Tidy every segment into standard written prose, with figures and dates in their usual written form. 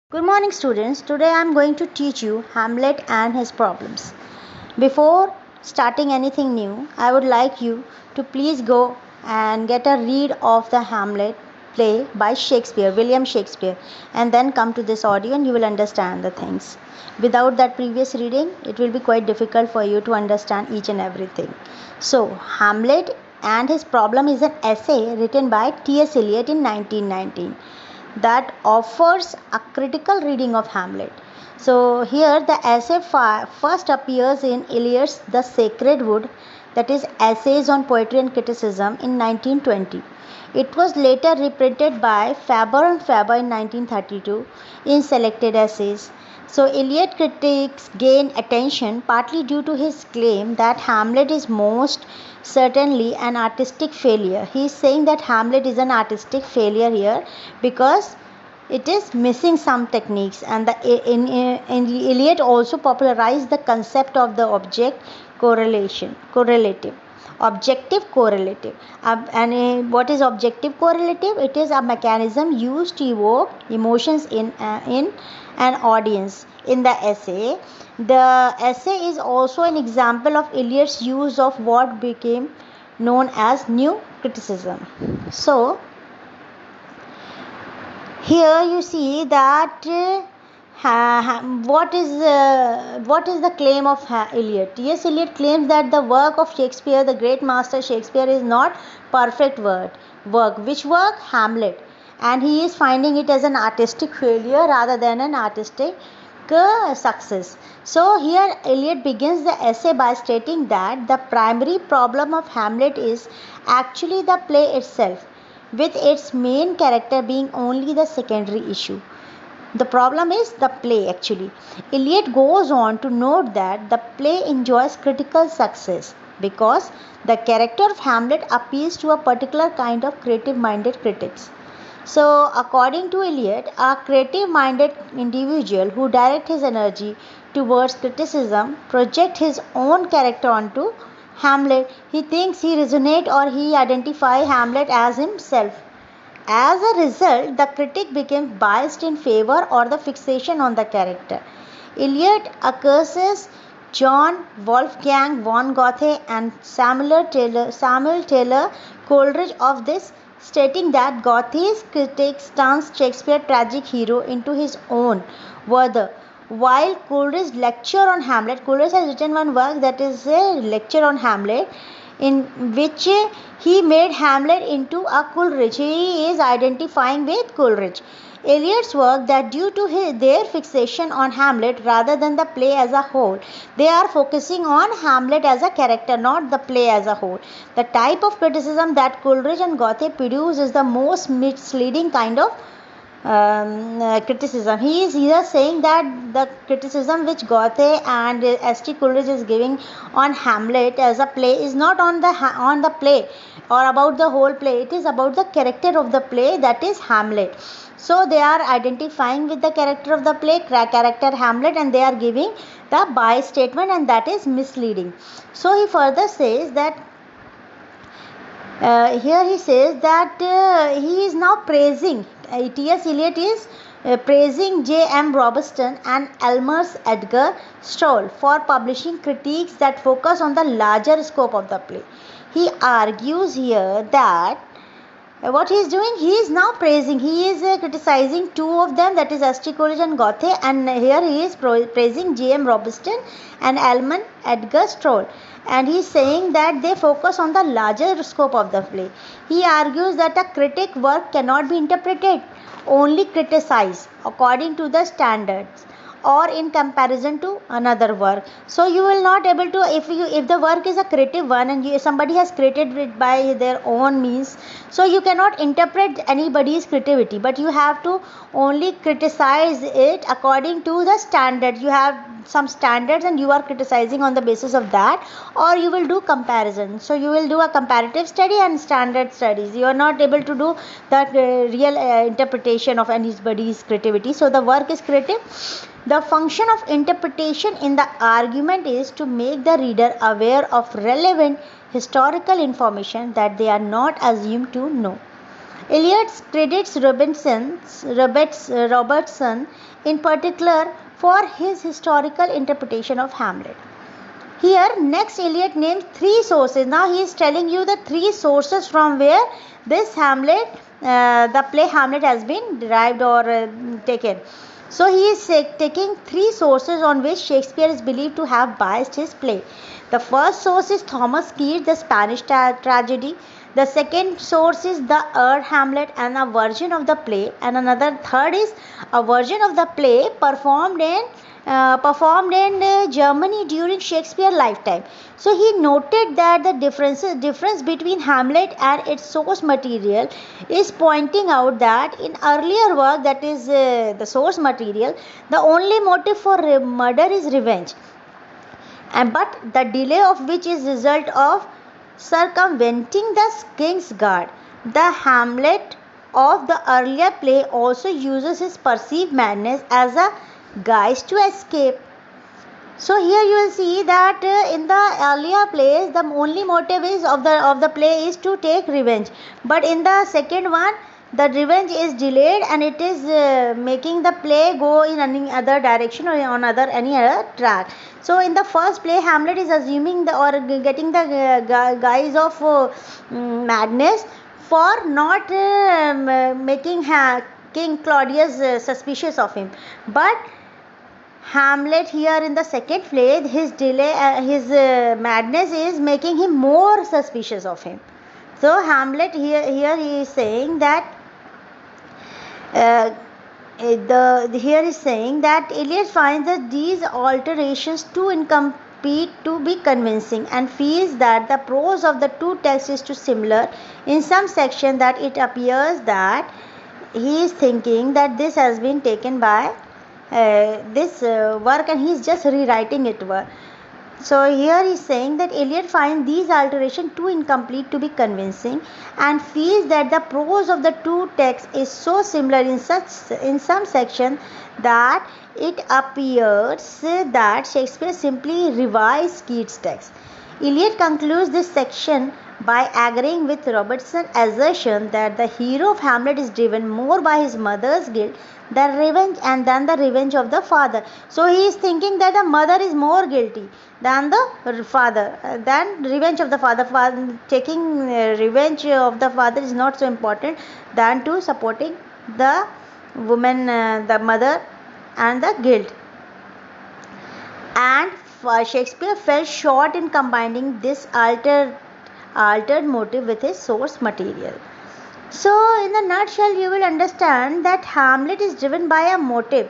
Good morning, students. Today I am going to teach you Hamlet and his problems. Before starting anything new, I would like you to please go and get a read of the Hamlet play by Shakespeare, William Shakespeare, and then come to this audio and you will understand the things. Without that previous reading, it will be quite difficult for you to understand each and everything. So, Hamlet and his problem is an essay written by T.S. Eliot in 1919 that offers a critical reading of Hamlet. So, here the essay first appears in Eliot's The Sacred Wood, that is, Essays on Poetry and Criticism, in 1920. It was later reprinted by Faber and Faber in 1932 in selected essays. So, Eliot critiques gain attention partly due to his claim that Hamlet is most certainly an artistic failure. He is saying that Hamlet is an artistic failure here because it is missing some techniques, and Eliot also popularized the concept of the correlative objective correlative. What is objective correlative? It is a mechanism used to evoke emotions in an audience. In the essay, the essay is also an example of Eliot's use of what became known as new criticism. So here you see that what is the claim of Eliot? Yes, Eliot claims that the work of Shakespeare, the great master Shakespeare, is not perfect work. Which work? Hamlet. And he is finding it as an artistic failure rather than an artistic success. So here Eliot begins the essay by stating that the primary problem of Hamlet is actually the play itself, with its main character being only the secondary issue. The problem is the play actually. Eliot goes on to note that the play enjoys critical success because the character of Hamlet appeals to a particular kind of creative-minded critics. So, according to Eliot, a creative-minded individual who directs his energy towards criticism projects his own character onto Hamlet. He thinks he resonates or he identifies Hamlet as himself. As a result, the critic becomes biased in favor or the fixation on the character. Eliot accuses John Wolfgang von Goethe and Samuel Taylor Coleridge of this, stating that Goethe's critics turns Shakespeare's tragic hero into his own worthy, while Coleridge's lecture on Hamlet. Coleridge has written one work that is a lecture on Hamlet, in which he made Hamlet into a Coleridge. He is identifying with Coleridge. Eliot's work that due to their fixation on Hamlet rather than the play as a whole, they are focusing on Hamlet as a character, not the play as a whole. The type of criticism that Coleridge and Goethe produce is the most misleading kind of criticism. He is here saying that the criticism which Goethe and S.T. Coleridge is giving on Hamlet as a play is not on the play or about the whole play. It is about the character of the play, that is Hamlet. So they are identifying with the character of the play, character Hamlet, and they are giving the bias statement, and that is misleading. So he further says that here he says that he is now praising, T.S. Eliot is praising J.M. Robinson and Elmer's Edgar Stoll for publishing critiques that focus on the larger scope of the play. He argues here that what he is doing, he is now praising, he is criticizing two of them, that is S.T. Coleridge and Goethe, and here he is praising J.M. Robinson and Elmer Edgar Stoll, and he is saying that they focus on the larger scope of the play. He argues that a critic work cannot be interpreted, only criticized according to the standards or in comparison to another work. So you will not able to, if the work is a creative one and somebody has created it by their own means, so you cannot interpret anybody's creativity, but you have to only criticize it according to the standard. You have some standards and you are criticizing on the basis of that, or you will do comparison. So you will do a comparative study and standard studies. You are not able to do that real interpretation of anybody's creativity. So the work is creative. The function of interpretation in the argument is to make the reader aware of relevant historical information that they are not assumed to know. Eliot credits Robertson in particular for his historical interpretation of Hamlet. Here, next Eliot names three sources. Now he is telling you the three sources from where this Hamlet, the play Hamlet has been derived or taken. So he is taking three sources on which Shakespeare is believed to have based his play. The first source is Thomas Keats, the Spanish tragedy. The second source is the Hamlet and a version of the play, and another third is a version of the play performed in Germany during Shakespeare's lifetime. So he noted that the difference between Hamlet and its source material is pointing out that in earlier work, that is the source material, the only motive for murder is revenge, but the delay of which is result of circumventing the king's guard. The Hamlet of the earlier play also uses his perceived madness as a guise to escape. So here you will see that in the earlier plays the only motive is of the play is to take revenge, but in the second one the revenge is delayed and it is making the play go in any other direction or on any other track. So in the first play, Hamlet is assuming getting the guise of madness for not making King Claudius suspicious of him, but Hamlet here in the second play, his madness is making him more suspicious of him. So Hamlet here he is saying that here is saying that Eliot finds that these alterations too incomplete to be convincing and feels that the prose of the two texts is too similar in some section that it appears that he is thinking that this has been taken by this work and he is just rewriting it. So here he is saying that Eliot finds these alterations too incomplete to be convincing and feels that the prose of the two texts is so similar in some section that it appears that Shakespeare simply revised Keats' text. Eliot concludes this section by agreeing with Robertson's assertion that the hero of Hamlet is driven more by his mother's guilt than the revenge of the father. So he is thinking that the mother is more guilty than the father, than revenge of the father. Taking revenge of the father is not so important than to supporting the woman, the mother, and the guilt. And Shakespeare fell short in combining this altered motive with his source material. So in a nutshell, you will understand that Hamlet is driven by a motive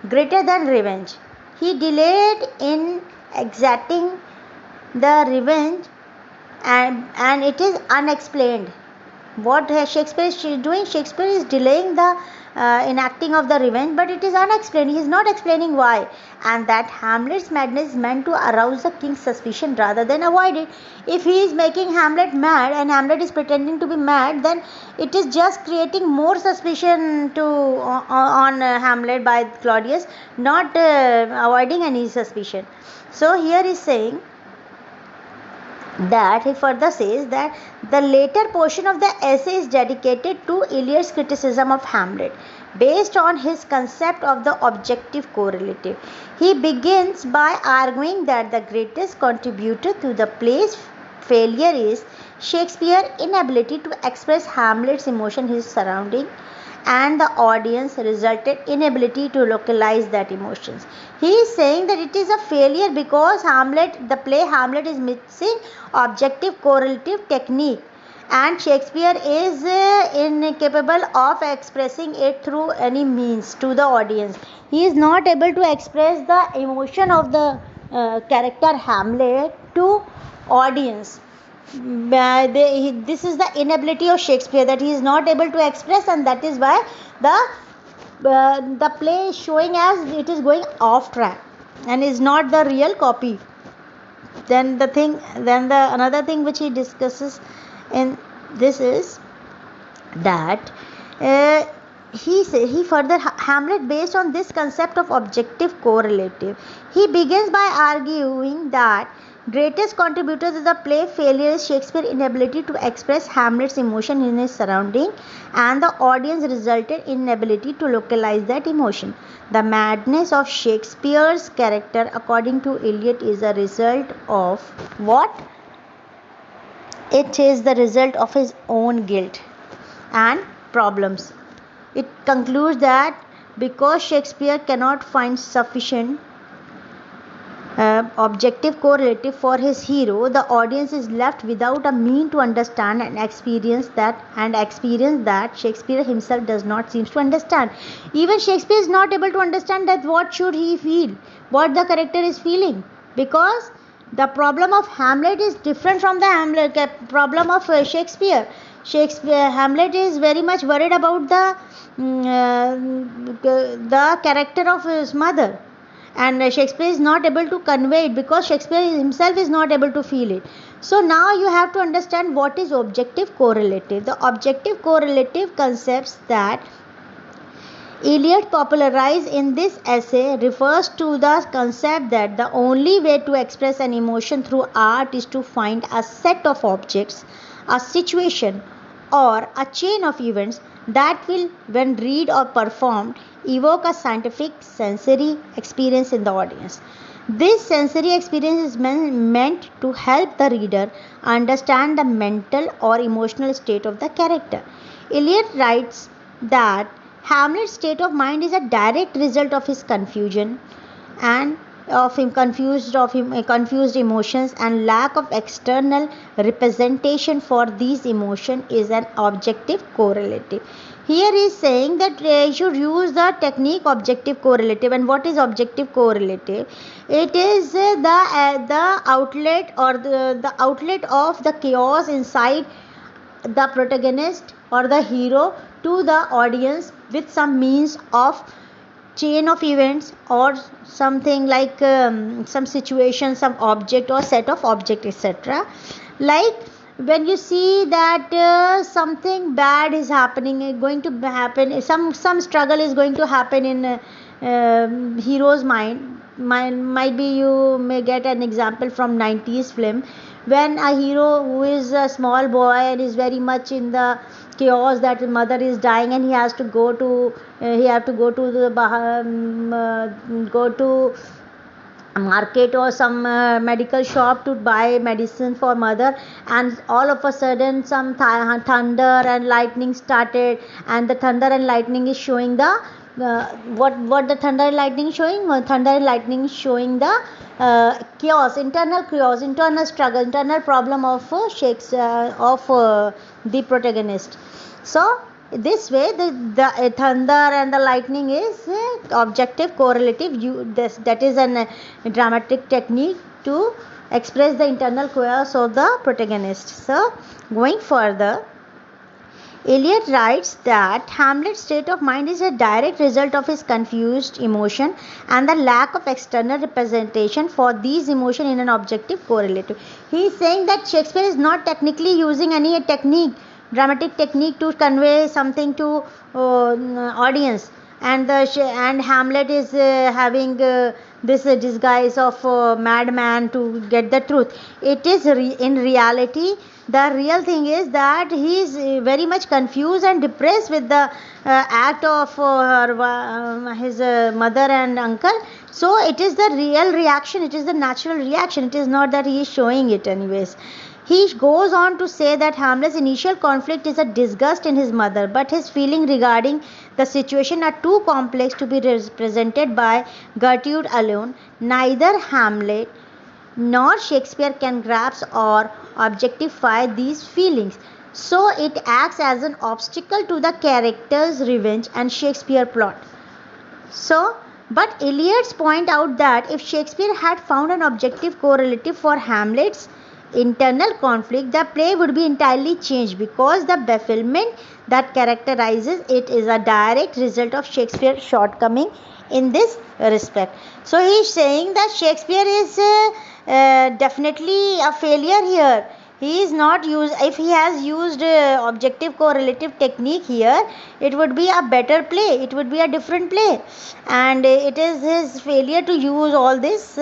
greater than revenge. He delayed in exacting the revenge and it is unexplained. What Shakespeare is doing, Shakespeare is delaying the enacting of the revenge, but it is unexplained. He is not explaining why, and that Hamlet's madness is meant to arouse the king's suspicion rather than avoid it. If he is making Hamlet mad and Hamlet is pretending to be mad, then it is just creating more suspicion on Hamlet by Claudius, not avoiding any suspicion. So here he is saying that he further says that the later portion of the essay is dedicated to Eliot's criticism of Hamlet based on his concept of the objective correlative. He begins by arguing that the greatest contributor to the play's failure is Shakespeare's inability to express Hamlet's emotion, his surrounding, and the audience resulted inability to localize that emotions. He is saying that it is a failure because the play Hamlet is missing objective correlative technique, and Shakespeare is incapable of expressing it through any means to the audience. He is not able to express the emotion of the character Hamlet to audience. This is the inability of Shakespeare, that he is not able to express, and that is why the play is showing as it is going off track and is not the real copy. Then another thing which he discusses in this is that he further Hamlet based on this concept of objective correlative. He begins by arguing that Greatest contributor to the play failure is Shakespeare's inability to express Hamlet's emotion in his surrounding, and the audience resulted inability to localize that emotion. The madness of Shakespeare's character, according to Eliot, is a result of what? It is the result of his own guilt and problems. It concludes that because Shakespeare cannot find sufficient objective correlative for his hero, the audience is left without a mean to understand and experience that Shakespeare himself does not seem to understand. Even Shakespeare is not able to understand that what should he feel, what the character is feeling, because the problem of Hamlet is different from the problem of Shakespeare. Hamlet is very much worried about the character of his mother, and Shakespeare is not able to convey it because Shakespeare himself is not able to feel it. So now you have to understand what is objective correlative. The objective correlative concepts that Eliot popularized in this essay refers to the concept that the only way to express an emotion through art is to find a set of objects, a situation, or a chain of events that will, when read or performed, evoke a scientific sensory experience in the audience. This sensory experience is meant to help the reader understand the mental or emotional state of the character. Eliot writes that Hamlet's state of mind is a direct result of his confusion and of him confused emotions, and lack of external representation for these emotions is an objective correlative. Here he is saying that you should use the technique objective correlative. And what is objective correlative? It is the outlet or the outlet of the chaos inside the protagonist or the hero to the audience with some means of chain of events or something like some situation, some object or set of object, etc. Like when you see that something bad is happening, going to happen, some struggle is going to happen in hero's mind. Might be you may get an example from 90s film, when a hero who is a small boy and is very much in the chaos that his mother is dying, and he has to go to go to market or some medical shop to buy medicine for mother, and all of a sudden some thunder and lightning started, and the thunder and lightning is showing the what the thunder and lightning is showing? Thunder and lightning is showing the chaos, internal struggle, internal problem of the protagonist. So this way the thunder and the lightning is objective correlative. That is a dramatic technique to express the internal chaos of the protagonist. So going further, Eliot writes that Hamlet's state of mind is a direct result of his confused emotion and the lack of external representation for these emotions in an objective correlative. He is saying that Shakespeare is not technically using any dramatic technique to convey something to audience, and Hamlet is having this disguise of madman to get the truth. It is in reality, the real thing is that he is very much confused and depressed with the act of his mother and uncle. So it is the real reaction, it is the natural reaction, it is not that he is showing it anyways. He goes on to say that Hamlet's initial conflict is a disgust in his mother, but his feelings regarding the situation are too complex to be represented by Gertrude alone. Neither Hamlet nor Shakespeare can grasp or objectify these feelings. So it acts as an obstacle to the character's revenge and Shakespeare plot. But Eliot's point out that if Shakespeare had found an objective correlative for Hamlet's internal conflict, the play would be entirely changed, because the befuddlement that characterizes it is a direct result of Shakespeare's shortcoming in this respect. So he is saying that Shakespeare is definitely a failure here. He is not used. If he has used objective correlative technique here, it would be a better play. It would be a different play, and it is his failure to use all this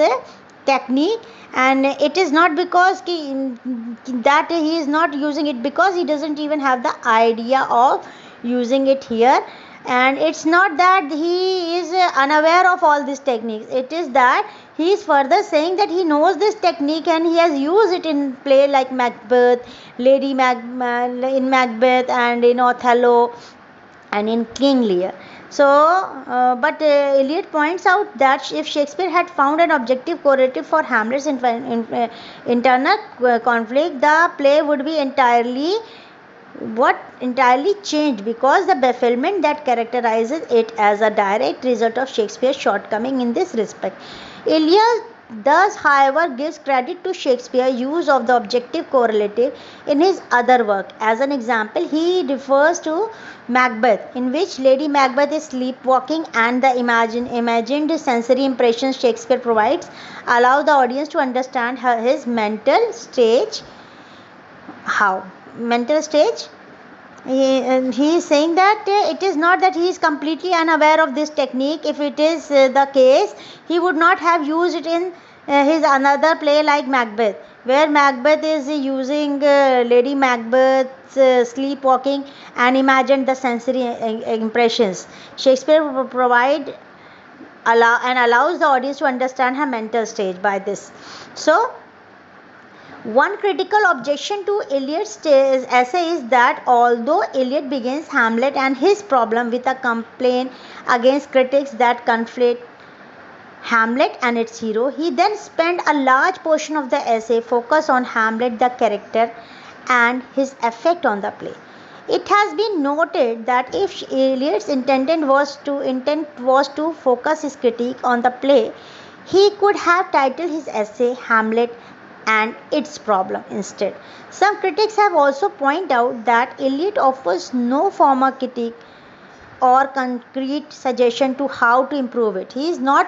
technique, and it is not because that he is not using it, because he doesn't even have the idea of using it here. And it's not that he is unaware of all these techniques, it is that he is further saying that he knows this technique and he has used it in play like Macbeth, in Macbeth, and in Othello, and in King Lear. So, but Eliot points out that if Shakespeare had found an objective correlative for Hamlet's internal conflict, the play would be entirely changed, because the befuddlement that characterizes it as a direct result of Shakespeare's shortcoming in this respect. Eliot thus, however, gives credit to Shakespeare's use of the objective correlative in his other work. As an example, he refers to Macbeth, in which Lady Macbeth is sleepwalking, and the imagined sensory impressions Shakespeare provides allow the audience to understand his mental stage. How? Mental stage? He is saying that it is not that he is completely unaware of this technique. If it is the case, he would not have used it in his another play like Macbeth, where Macbeth is using Lady Macbeth's sleepwalking and imagined the sensory impressions. Shakespeare allows the audience to understand her mental stage by this. So, one critical objection to Eliot's essay is that although Eliot begins Hamlet and his problem with a complaint against critics that conflate Hamlet and its hero, he then spent a large portion of the essay focused on Hamlet the character and his effect on the play. It has been noted that if Eliot's intent was to focus his critique on the play, he could have titled his essay Hamlet and its problem instead. Some critics have also pointed out that Eliot offers no formal critique or concrete suggestion to how to improve it. He is not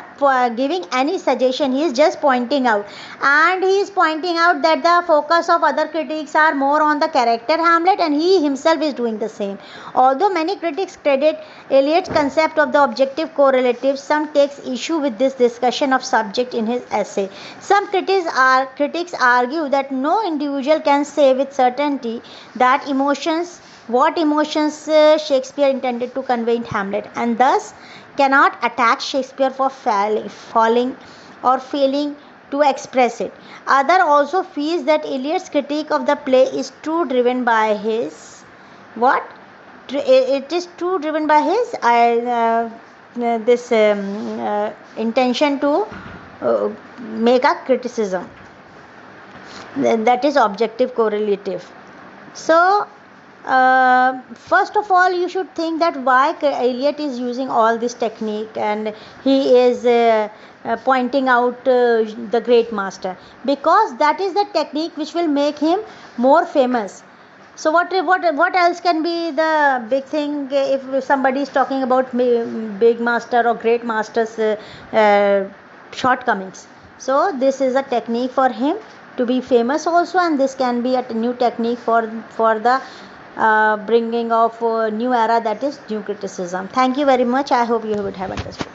giving any suggestion, he is just pointing out. And he is pointing out that the focus of other critics are more on the character Hamlet, and he himself is doing the same. Although many critics credit Eliot's concept of the objective correlative, some takes issue with this discussion of subject in his essay. Some critics argue that no individual can say with certainty that what emotions Shakespeare intended to convey in Hamlet, and thus cannot attack Shakespeare for failing to express it. Other also feels that Eliot's critique of the play is too driven by his what? It is too driven by his intention to make a criticism, that is objective correlative. So, first of all, you should think that why Eliot is using all this technique, and he is pointing out the great master, because that is the technique which will make him more famous. So what else can be the big thing if somebody is talking about big master or great master's shortcomings? So this is a technique for him to be famous also, and this can be a new technique for the bringing of new era, that is new criticism. Thank you very much. I hope you would have understood.